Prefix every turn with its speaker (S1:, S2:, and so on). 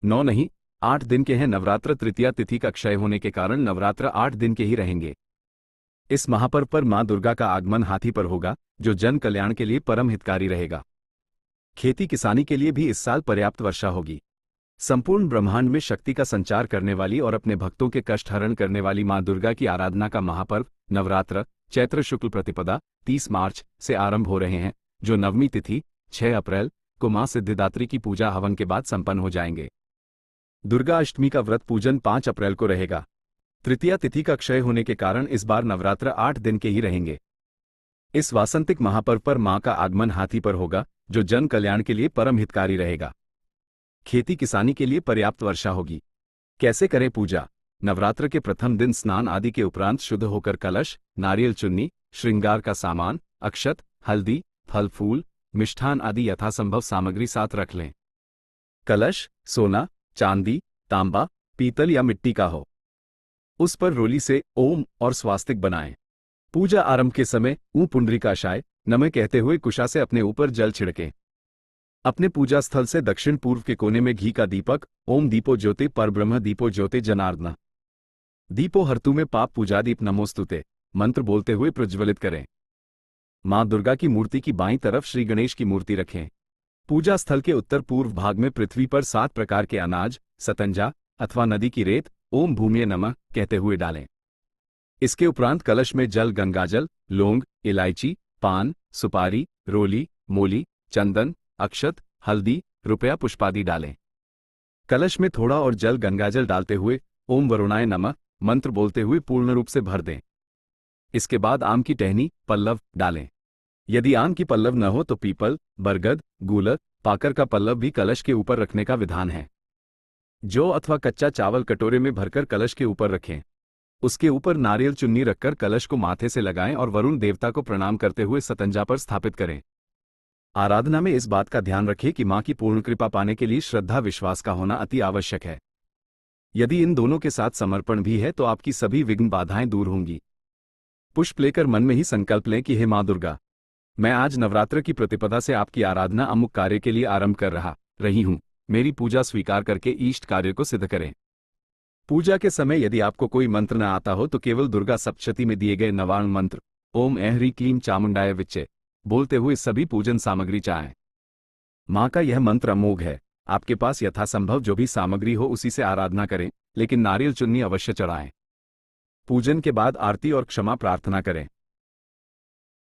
S1: 9 नहीं, 8 दिन के हैं नवरात्र। तृतीया तिथि का क्षय होने के कारण नवरात्र 8 दिन के ही रहेंगे। इस महापर्व पर मां दुर्गा का आगमन हाथी पर होगा, जो जन कल्याण के लिए परम हितकारी रहेगा। खेती किसानी के लिए भी इस साल पर्याप्त वर्षा होगी। संपूर्ण ब्रह्मांड में शक्ति का संचार करने वाली और अपने भक्तों के कष्ट हरण करने वाली मां दुर्गा की आराधना का महापर्व नवरात्र चैत्र शुक्ल प्रतिपदा 30 मार्च से आरंभ हो रहे हैं, जो नवमी तिथि 6 अप्रैल को मां सिद्धिदात्री की पूजा हवन के बाद संपन्न हो जाएंगे। दुर्गा अष्टमी का व्रत पूजन 5 अप्रैल को रहेगा। तृतीया तिथि का क्षय होने के कारण इस बार नवरात्र 8 दिन के ही रहेंगे। इस वासंतिक महापर्व पर मां का आगमन हाथी पर होगा, जो जन कल्याण के लिए परम हितकारी रहेगा। खेती किसानी के लिए पर्याप्त वर्षा होगी। कैसे करें पूजा? नवरात्र के प्रथम दिन स्नान आदि के उपरांत शुद्ध होकर कलश, नारियल चुन्नी, श्रृंगार का सामान, अक्षत, हल्दी, फल फूल, मिष्ठान आदि यथासंभव सामग्री साथ रख लें। कलश सोना, चांदी, तांबा, पीतल या मिट्टी का हो। उस पर रोली से ओम और स्वास्तिक बनाएं। पूजा आरंभ के समय ऊ पुंडरीकाशाय नमः कहते हुए कुशा से अपने ऊपर जल छिड़कें। अपने पूजा स्थल से दक्षिण पूर्व के कोने में घी का दीपक, ओम दीपो ज्योति परब्रह्म दीपो ज्योति जनार्दन दीपो हर्तु में पाप पूजादीप नमोस्तुते मंत्र बोलते हुए प्रज्वलित करें। मां दुर्गा की मूर्ति की बाईं तरफ श्री गणेश की मूर्ति रखें। पूजा स्थल के उत्तर पूर्व भाग में पृथ्वी पर 7 प्रकार के अनाज, सतंजा अथवा नदी की रेत ओम भूमिये नमः कहते हुए डालें। इसके उपरांत कलश में जल, गंगाजल, लौंग, इलायची, पान, सुपारी, रोली, मोली, चंदन, अक्षत, हल्दी, रुपया पुष्पादि डालें। कलश में थोड़ा और जल गंगाजल डालते हुए ओम वरुणाय नमः मंत्र बोलते हुए पूर्ण रूप से भर दें। इसके बाद आम की टहनी, पल्लव डालें। यदि आम की पल्लव न हो तो पीपल, बरगद, गूलर, पाकर का पल्लव भी कलश के ऊपर रखने का विधान है। जौ अथवा कच्चा चावल कटोरे में भरकर कलश के ऊपर रखें। उसके ऊपर नारियल चुन्नी रखकर कलश को माथे से लगाएं और वरुण देवता को प्रणाम करते हुए सतंजा पर स्थापित करें। आराधना में इस बात का ध्यान रखें कि मां की पूर्ण कृपा पाने के लिए श्रद्धा विश्वास का होना अति आवश्यक है। यदि इन दोनों के साथ समर्पण भी है तो आपकी सभी विघ्न बाधाएं दूर होंगी। पुष्प लेकर मन में ही संकल्प लें कि हे मां दुर्गा, मैं आज नवरात्र की प्रतिपदा से आपकी आराधना अमुक कार्य के लिए आरंभ कर रही हूं। मेरी पूजा स्वीकार करके इष्ट कार्य को सिद्ध करें। पूजा के समय यदि आपको कोई मंत्र न आता हो तो केवल दुर्गा सप्तशती में दिए गए नवार्ण मंत्र ओम ऐं ह्रीं क्लीं चामुंडाय विच्चे बोलते हुए सभी पूजन सामग्री चाहें। मां का यह मंत्र अमोघ है। आपके पास यथासंभव जो भी सामग्री हो उसी से आराधना करें, लेकिन नारियल चुन्नी अवश्य चढ़ाएं। पूजन के बाद आरती और क्षमा प्रार्थना करें।